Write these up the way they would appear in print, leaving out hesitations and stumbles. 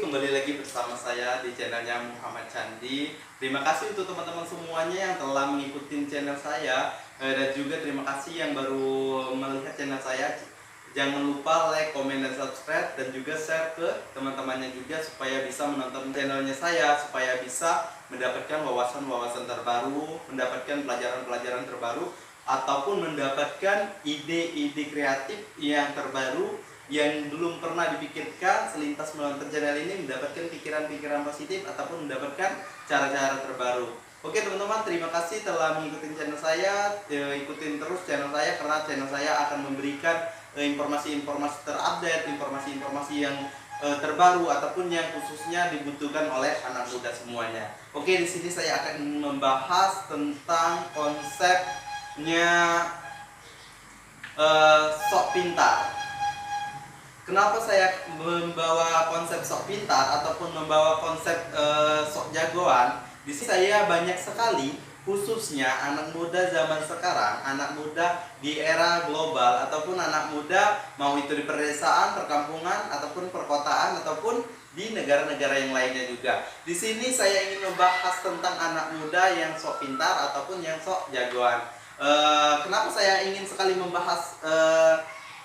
kembali lagi bersama saya di channelnya Muhammad Candi. Terima kasih untuk teman-teman semuanya yang telah mengikuti channel saya, dan juga terima kasih yang baru melihat channel saya. Jangan lupa like, komen, dan subscribe, dan juga share ke teman-temannya juga supaya bisa menonton channelnya saya, supaya bisa mendapatkan wawasan-wawasan terbaru, mendapatkan pelajaran-pelajaran terbaru, ataupun mendapatkan ide-ide kreatif yang terbaru yang belum pernah dipikirkan. Selintas menonton channel ini mendapatkan pikiran-pikiran positif ataupun mendapatkan cara-cara terbaru. Oke teman-teman, terima kasih telah mengikuti channel saya. Ikutin terus channel saya karena channel saya akan memberikan informasi-informasi terupdate, informasi-informasi yang terbaru ataupun yang khususnya dibutuhkan oleh anak muda semuanya. Oke, di sini saya akan membahas tentang konsepnya sok pintar. Kenapa saya membawa konsep sok pintar ataupun membawa konsep sok jagoan? Di sini saya banyak sekali, khususnya anak muda zaman sekarang, anak muda di era global ataupun anak muda mau itu di pedesaan, perkampungan ataupun perkotaan ataupun di negara-negara yang lainnya juga. Di sini saya ingin membahas tentang anak muda yang sok pintar ataupun yang sok jagoan. Kenapa saya ingin sekali membahas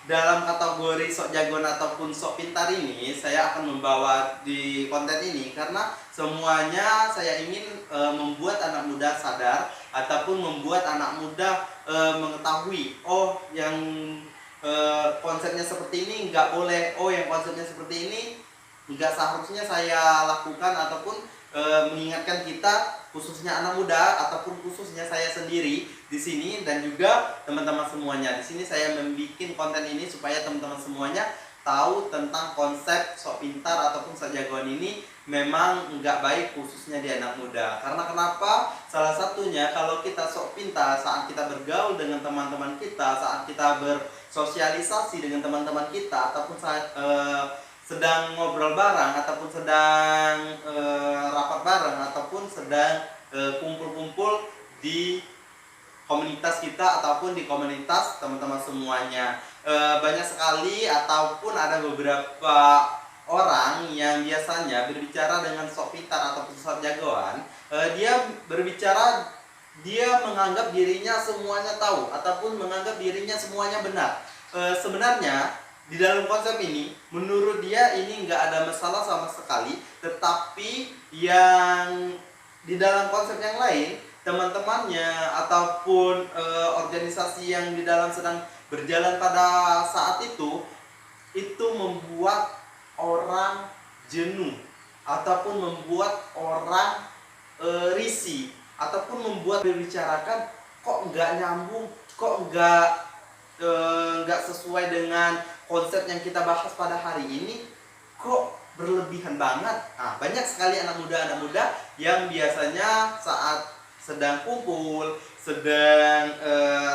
dalam kategori sok jagoan ataupun sok pintar ini? Saya akan membawa di konten ini karena semuanya saya ingin membuat anak muda sadar ataupun membuat anak muda mengetahui, oh yang konsepnya seperti ini nggak boleh, oh yang konsepnya seperti ini nggak seharusnya saya lakukan, ataupun mengingatkan kita, khususnya anak muda ataupun khususnya saya sendiri di sini dan juga teman-teman semuanya. Di sini saya membuat konten ini supaya teman-teman semuanya tahu tentang konsep sok pintar ataupun sok jagoan ini memang nggak baik khususnya di anak muda. Karena kenapa? Salah satunya kalau kita sok pintar saat kita bergaul dengan teman-teman kita, saat kita bersosialisasi dengan teman-teman kita, ataupun saat sedang ngobrol bareng ataupun sedang rapat bareng ataupun sedang kumpul-kumpul di komunitas kita ataupun di komunitas teman-teman semuanya. Banyak sekali ataupun ada beberapa orang yang biasanya berbicara dengan sok pintar ataupun sok jagoan. Dia berbicara, dia menganggap dirinya semuanya tahu ataupun menganggap dirinya semuanya benar. Sebenarnya di dalam konsep ini, menurut dia ini nggak ada masalah sama sekali. Tetapi yang di dalam konsep yang lain, teman-temannya ataupun organisasi yang di dalam sedang berjalan pada saat itu membuat orang jenuh ataupun membuat orang risih ataupun membuat membicarakan kok nggak nyambung, kok nggak sesuai dengan konsep yang kita bahas pada hari ini, kok berlebihan banget. Nah, banyak sekali anak muda yang biasanya saat sedang kumpul, sedang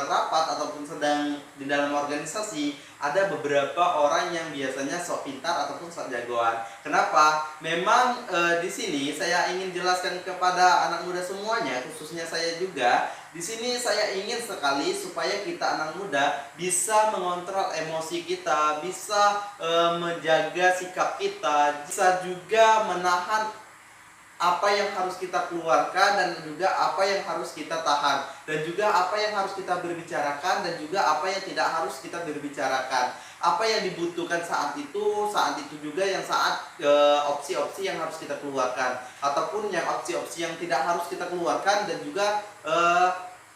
rapat ataupun sedang di dalam organisasi, ada beberapa orang yang biasanya sok pintar ataupun sok jagoan. Kenapa? Memang di sini saya ingin jelaskan kepada anak muda semuanya, khususnya saya juga. Di sini saya ingin sekali supaya kita anak muda bisa mengontrol emosi kita, bisa menjaga sikap kita, bisa juga menahan apa yang harus kita keluarkan dan juga apa yang harus kita tahan, dan juga apa yang harus kita berbicarakan dan juga apa yang tidak harus kita berbicarakan. Apa yang dibutuhkan saat itu juga yang saat opsi-opsi yang harus kita keluarkan ataupun yang opsi-opsi yang tidak harus kita keluarkan dan juga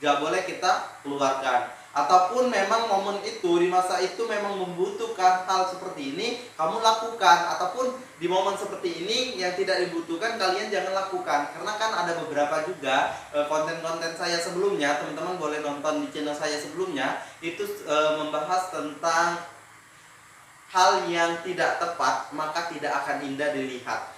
gak boleh kita keluarkan. Ataupun memang momen itu di masa itu memang membutuhkan hal seperti ini, kamu lakukan. Ataupun di momen seperti ini yang tidak dibutuhkan, kalian jangan lakukan. Karena kan ada beberapa juga konten-konten saya sebelumnya, teman-teman boleh nonton di channel saya sebelumnya, itu membahas tentang hal yang tidak tepat maka tidak akan indah dilihat,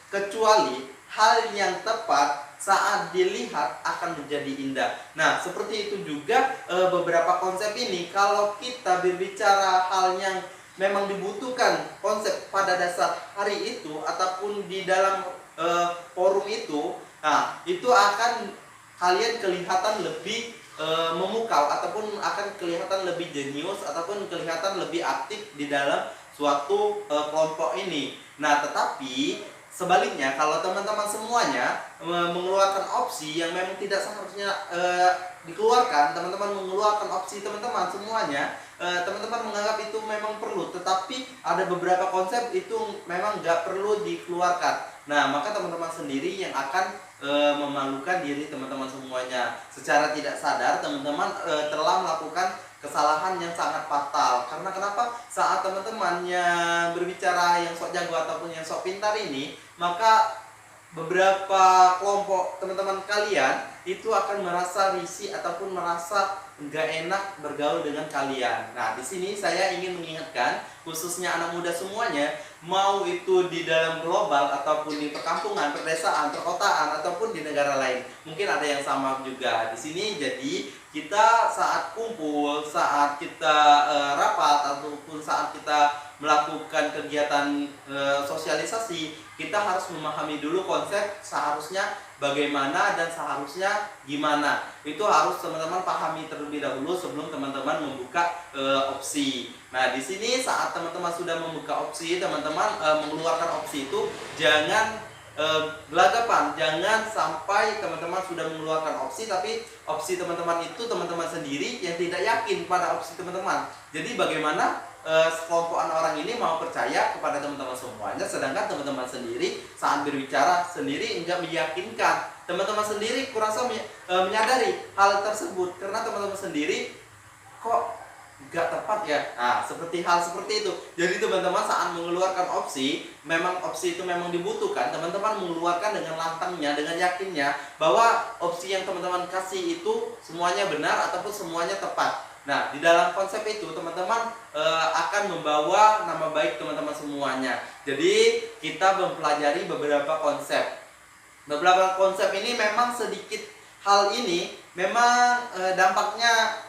kecuali hal yang tepat saat dilihat akan menjadi indah. Nah, seperti itu juga beberapa konsep ini, kalau kita berbicara hal yang memang dibutuhkan konsep pada dasar hari itu ataupun di dalam forum itu, nah itu akan kalian kelihatan lebih memukau ataupun akan kelihatan lebih jenius ataupun kelihatan lebih aktif di dalam suatu kelompok ini. Nah, tetapi sebaliknya kalau teman-teman semuanya mengeluarkan opsi yang memang tidak seharusnya dikeluarkan, teman-teman mengeluarkan opsi teman-teman semuanya, teman-teman menganggap itu memang perlu, tetapi ada beberapa konsep itu memang nggak perlu dikeluarkan. Nah, maka teman-teman sendiri yang akan memalukan diri teman-teman semuanya. Secara tidak sadar teman-teman telah melakukan kesalahan yang sangat fatal. Karena kenapa? Saat teman-teman yang berbicara yang sok jago ataupun yang sok pintar ini, maka beberapa kelompok teman-teman kalian itu akan merasa risih ataupun merasa nggak enak bergaul dengan kalian. Nah, di sini saya ingin mengingatkan khususnya anak muda semuanya, mau itu di dalam global ataupun di perkampungan, pedesaan, perkotaan ataupun di negara lain. Mungkin ada yang sama juga di sini. Jadi kita saat kumpul, saat kita rapat ataupun saat kita melakukan kegiatan sosialisasi, kita harus memahami dulu konsep seharusnya bagaimana dan seharusnya gimana. Itu harus teman-teman pahami terlebih dahulu sebelum teman-teman membuka opsi. Nah, di sini saat teman-teman sudah membuka opsi, teman-teman mengeluarkan opsi itu jangan gelagapan, jangan sampai teman-teman sudah mengeluarkan opsi tapi opsi teman-teman itu teman-teman sendiri yang tidak yakin pada opsi teman-teman. Jadi bagaimana sekelompokan orang ini mau percaya kepada teman-teman semuanya, sedangkan teman-teman sendiri saat berbicara sendiri enggak meyakinkan. Teman-teman sendiri kurasa menyadari hal tersebut karena teman-teman sendiri kok nggak tepat ya. Nah, seperti hal seperti itu. Jadi teman-teman saat mengeluarkan opsi, memang opsi itu memang dibutuhkan. Teman-teman mengeluarkan dengan lantangnya, dengan yakinnya bahwa opsi yang teman-teman kasih itu semuanya benar ataupun semuanya tepat. Nah, di dalam konsep itu teman-teman akan membawa nama baik teman-teman semuanya. Jadi kita mempelajari beberapa konsep. Beberapa konsep ini memang sedikit hal ini memang dampaknya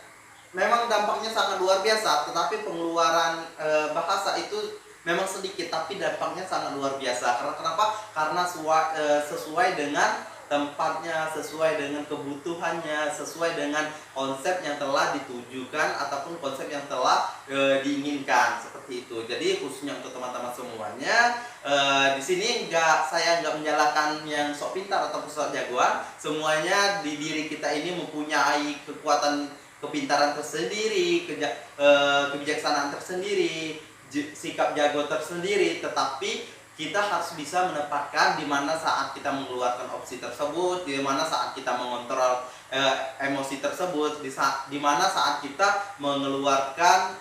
sangat luar biasa, tetapi pengeluaran bahasa itu memang sedikit tapi dampaknya sangat luar biasa. Karena kenapa? Karena sesuai dengan tempatnya, sesuai dengan kebutuhannya, sesuai dengan konsep yang telah ditujukan ataupun konsep yang telah diinginkan, seperti itu. Jadi khususnya untuk teman-teman semuanya, di sini saya nggak menyalahkan yang sok pintar ataupun sok jagoan. Semuanya di diri kita ini mempunyai kekuatan kepintaran tersendiri, kebijaksanaan tersendiri, sikap jago tersendiri, tetapi kita harus bisa menempatkan di mana saat kita mengeluarkan opsi tersebut, di mana saat kita mengontrol emosi tersebut, di mana saat kita mengeluarkan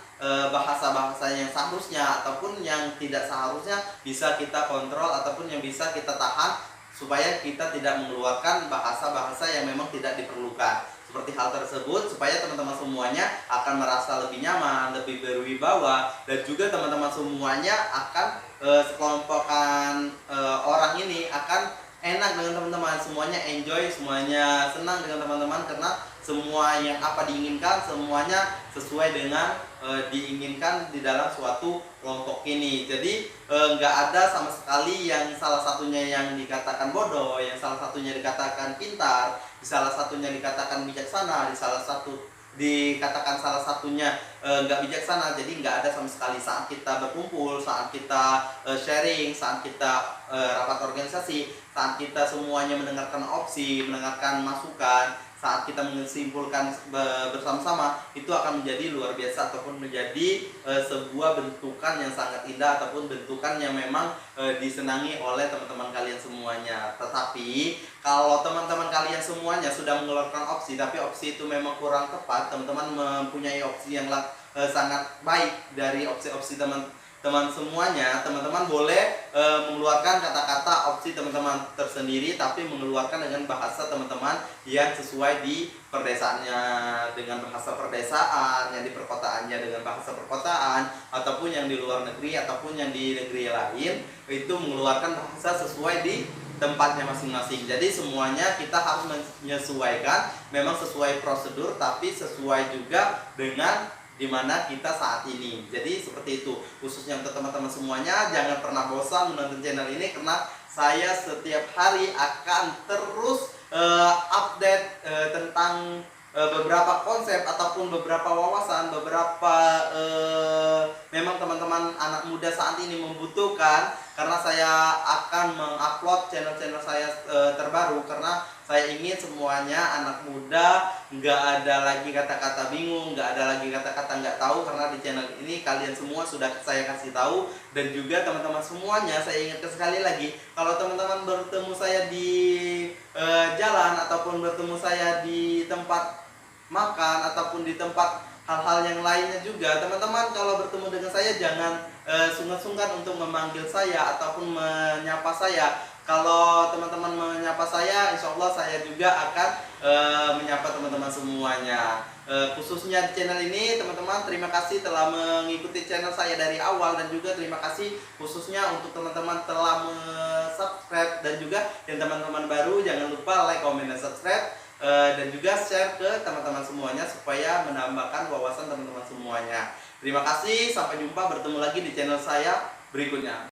bahasa-bahasa yang seharusnya ataupun yang tidak seharusnya bisa kita kontrol ataupun yang bisa kita tahan supaya kita tidak mengeluarkan bahasa-bahasa yang memang tidak diperlukan. Seperti hal tersebut supaya teman-teman semuanya akan merasa lebih nyaman, lebih berwibawa, dan juga teman-teman semuanya akan sekelompokan orang ini akan enak dengan teman-teman, semuanya enjoy, semuanya senang dengan teman-teman karena semua yang apa diinginkan semuanya sesuai dengan diinginkan di dalam suatu kelompok ini. Jadi nggak ada sama sekali yang salah satunya yang dikatakan bodoh, yang salah satunya dikatakan pintar, salah satunya dikatakan bijaksana, dikatakan salah satunya nggak bijaksana. Jadi nggak ada sama sekali. Saat kita berkumpul, saat kita sharing, saat kita rapat organisasi, saat kita semuanya mendengarkan opsi, mendengarkan masukan, saat kita menyimpulkan bersama-sama, itu akan menjadi luar biasa ataupun menjadi sebuah bentukan yang sangat indah ataupun bentukan yang memang disenangi oleh teman-teman kalian semuanya. Tetapi kalau teman-teman kalian semuanya sudah mengeluarkan opsi tapi opsi itu memang kurang tepat, teman-teman mempunyai opsi yang sangat baik dari opsi-opsi teman-teman semuanya, teman-teman boleh mengeluarkan kata-kata opsi teman-teman tersendiri tapi mengeluarkan dengan bahasa teman-teman yang sesuai di perdesaannya dengan bahasa perdesaan, yang di perkotaannya dengan bahasa perkotaan, ataupun yang di luar negeri ataupun yang di negeri lain, itu mengeluarkan bahasa sesuai di tempatnya masing-masing. Jadi semuanya kita harus menyesuaikan, memang sesuai prosedur tapi sesuai juga dengan dimana kita saat ini. Jadi seperti itu. Khususnya untuk teman-teman semuanya, jangan pernah bosan menonton channel ini karena saya setiap hari akan terus update tentang beberapa konsep ataupun beberapa wawasan, beberapa memang teman-teman anak muda saat ini membutuhkan, karena saya akan mengupload channel-channel saya terbaru, karena saya ingin semuanya anak muda nggak ada lagi kata-kata bingung, nggak ada lagi kata-kata nggak tahu, karena di channel ini kalian semua sudah saya kasih tahu. Dan juga teman-teman semuanya, saya ingatkan sekali lagi, kalau teman-teman bertemu saya di jalan ataupun bertemu saya di tempat makan ataupun di tempat hal-hal yang lainnya juga, teman-teman kalau bertemu dengan saya jangan sungkan-sungkan untuk memanggil saya ataupun menyapa saya. Kalau teman-teman menyapa saya, insya Allah saya juga akan menyapa teman-teman semuanya. Khususnya di channel ini, teman-teman terima kasih telah mengikuti channel saya dari awal, dan juga terima kasih khususnya untuk teman-teman telah subscribe, dan juga yang teman-teman baru jangan lupa like, comment, dan subscribe. Dan juga share ke teman-teman semuanya supaya menambahkan wawasan teman-teman semuanya. Terima kasih, sampai jumpa, bertemu lagi di channel saya berikutnya.